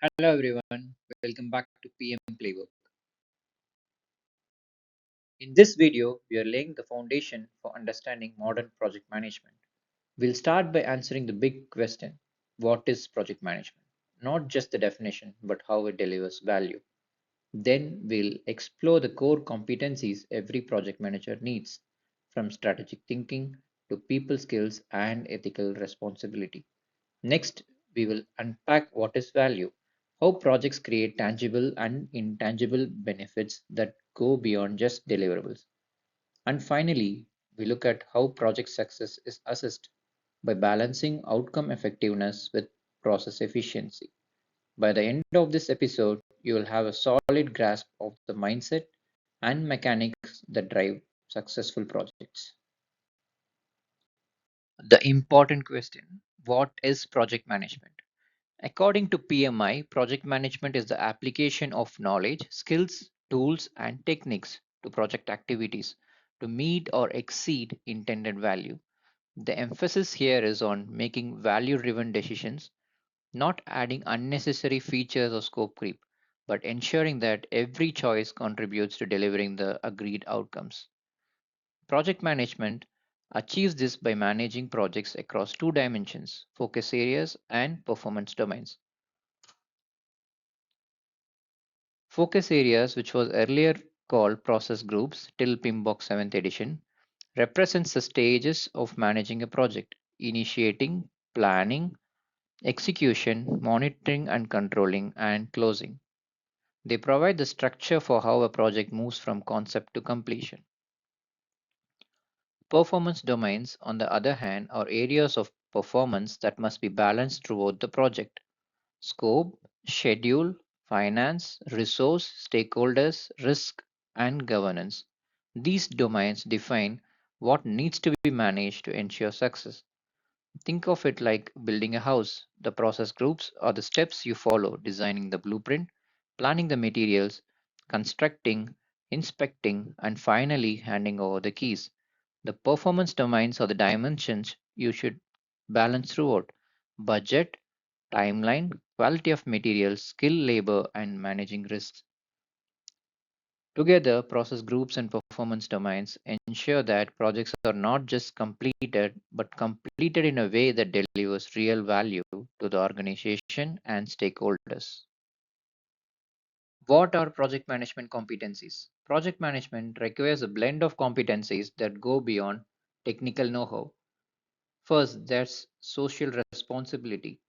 Hello everyone, welcome back to PM Playbook. In this video, we are laying the foundation for understanding modern project management. We'll start by answering the big question, what is project management? Not just the definition, but how it delivers value. Then we'll explore the core competencies every project manager needs, from strategic thinking to people skills and ethical responsibility. Next, we will unpack what is value, how projects create tangible and intangible benefits that go beyond just deliverables. And finally, we look at how project success is assessed by balancing outcome effectiveness with process efficiency. By the end of this episode, you will have a solid grasp of the mindset and mechanics that drive successful projects. The important question, what is project management? According to PMI, project management is the application of knowledge, skills, tools, and techniques to project activities to meet or exceed intended value. The emphasis here is on making value driven decisions, not adding unnecessary features or scope creep, but ensuring that every choice contributes to delivering the agreed outcomes. Project management achieves this by managing projects across two dimensions, focus areas and performance domains. Focus areas, which was earlier called process groups till PMBOK 7th edition, represents the stages of managing a project, initiating, planning, execution, monitoring and controlling, and closing. They provide the structure for how a project moves from concept to completion. Performance domains, on the other hand, are areas of performance that must be balanced throughout the project. Scope, schedule, finance, resource, stakeholders, risk, and governance. These domains define what needs to be managed to ensure success. Think of it like building a house. The process groups are the steps you follow, designing the blueprint, planning the materials, constructing, inspecting, and finally handing over the keys. The performance domains are the dimensions you should balance throughout: budget, timeline, quality of materials, skill labor, and managing risks. Together, process groups and performance domains ensure that projects are not just completed, but completed in a way that delivers real value to the organization and stakeholders. What are project management competencies? Project management requires a blend of competencies that go beyond technical know how. First, there's social responsibility.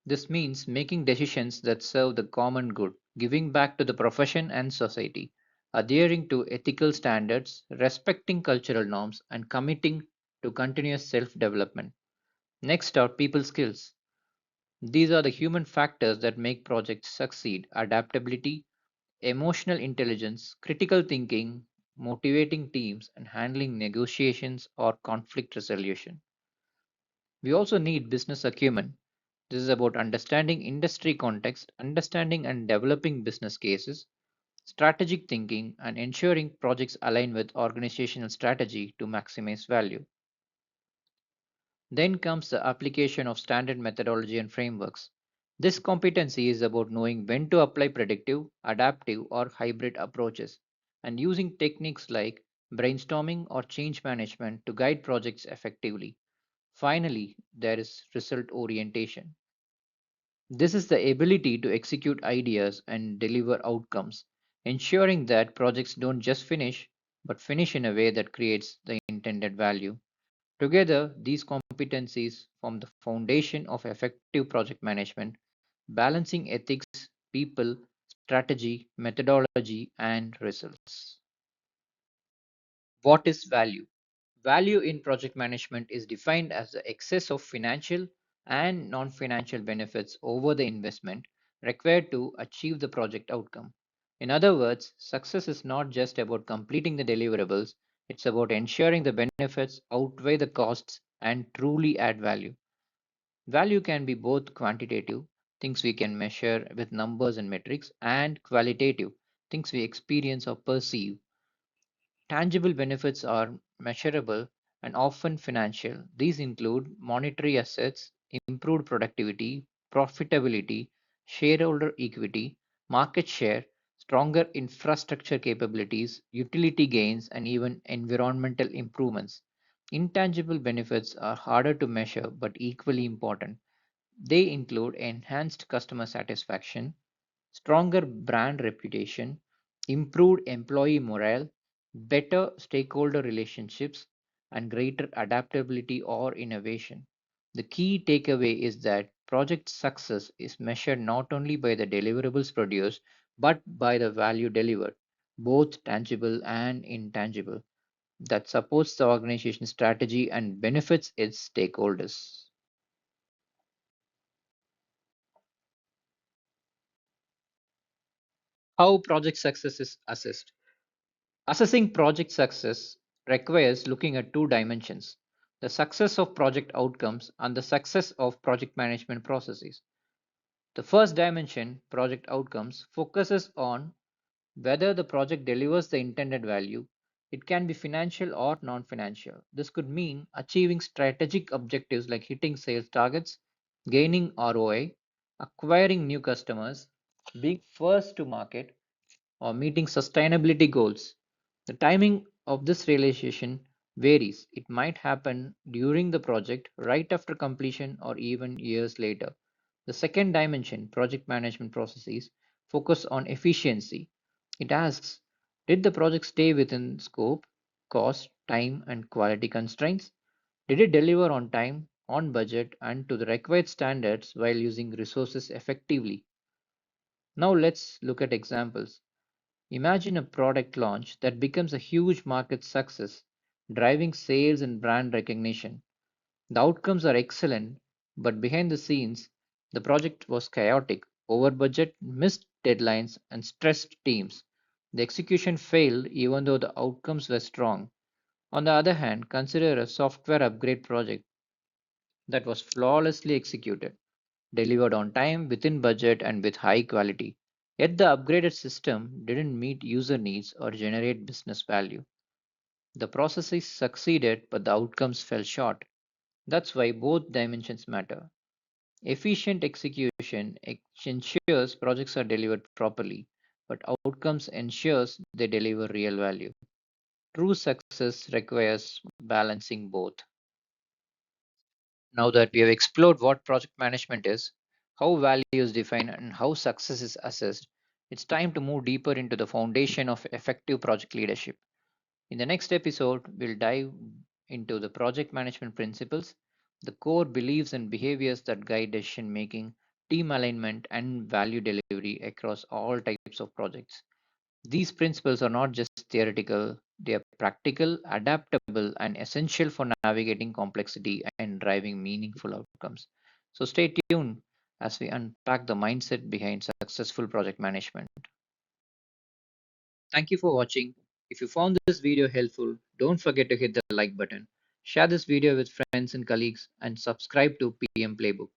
This means making decisions that serve the common good, giving back to the profession and society, adhering to ethical standards, respecting cultural norms, and committing to continuous self development. Next are people skills. These are the human factors that make projects succeed: adaptability, emotional intelligence, critical thinking, motivating teams, and handling negotiations or conflict resolution. We also need business acumen. This is about understanding industry context, understanding and developing business cases, strategic thinking, and ensuring projects align with organizational strategy to maximize value. Then comes the application of standard methodology and frameworks. This competency is about knowing when to apply predictive, adaptive, or hybrid approaches, and using techniques like brainstorming or change management to guide projects effectively. Finally, there is result orientation. This is the ability to execute ideas and deliver outcomes, ensuring that projects don't just finish, but finish in a way that creates the intended value. Together, these competencies form the foundation of effective project management, balancing ethics, people, strategy, methodology, and results. What is value? Value in project management is defined as the excess of financial and non financial benefits over the investment required to achieve the project outcome. In other words, success is not just about completing the deliverables, it's about ensuring the benefits outweigh the costs and truly add value. Value can be both quantitative, things we can measure with numbers and metrics, and qualitative, things we experience or perceive. Tangible benefits are measurable and often financial. These include monetary assets, improved productivity, profitability, shareholder equity, market share, stronger infrastructure capabilities, utility gains, and even environmental improvements. Intangible benefits are harder to measure but equally important. They include enhanced customer satisfaction, stronger brand reputation, improved employee morale, better stakeholder relationships, and greater adaptability or innovation. The key takeaway is that project success is measured not only by the deliverables produced, but by the value delivered, both tangible and intangible, that supports the organization's strategy and benefits its stakeholders. How project success is assessed. Assessing project success requires looking at two dimensions: the success of project outcomes and the success of project management processes. The first dimension, project outcomes, focuses on whether the project delivers the intended value. It can be financial or non financial. This could mean achieving strategic objectives like hitting sales targets, gaining ROI, acquiring new customers, being first to market, or meeting sustainability goals. The timing of this realization varies. It might happen during the project, right after completion, or even years later. The second dimension, project management processes, focus on efficiency. It asks, did the project stay within scope, cost, time, and quality constraints? Did it deliver on time, on budget, and to the required standards while using resources effectively? Now let's look at examples. Imagine a product launch that becomes a huge market success, driving sales and brand recognition. The outcomes are excellent, but behind the scenes, the project was chaotic, over budget, missed deadlines, and stressed teams. The execution failed even though the outcomes were strong. On the other hand, consider a software upgrade project that was flawlessly executed, delivered on time, within budget, and with high quality. Yet the upgraded system didn't meet user needs or generate business value. The processes succeeded, but the outcomes fell short. That's why both dimensions matter. Efficient execution ensures projects are delivered properly, but outcomes ensures they deliver real value. True success requires balancing both. Now that we have explored what project management is, how value is defined, and how success is assessed, it's time to move deeper into the foundation of effective project leadership. In the next episode, we'll dive into the project management principles, the core beliefs and behaviors that guide decision making, team alignment, and value delivery across all types of projects. These principles are not just theoretical, they are practical, adaptable, and essential for navigating complexity and driving meaningful outcomes. So stay tuned as we unpack the mindset behind successful project management. Thank you for watching. If you found this video helpful, don't forget to hit the like button, share this video with friends and colleagues, and subscribe to PM Playbook.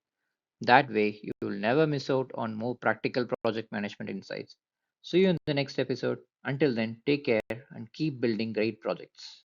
That way, you will never miss out on more practical project management insights. See you in the next episode. Until then, take care and keep building great projects.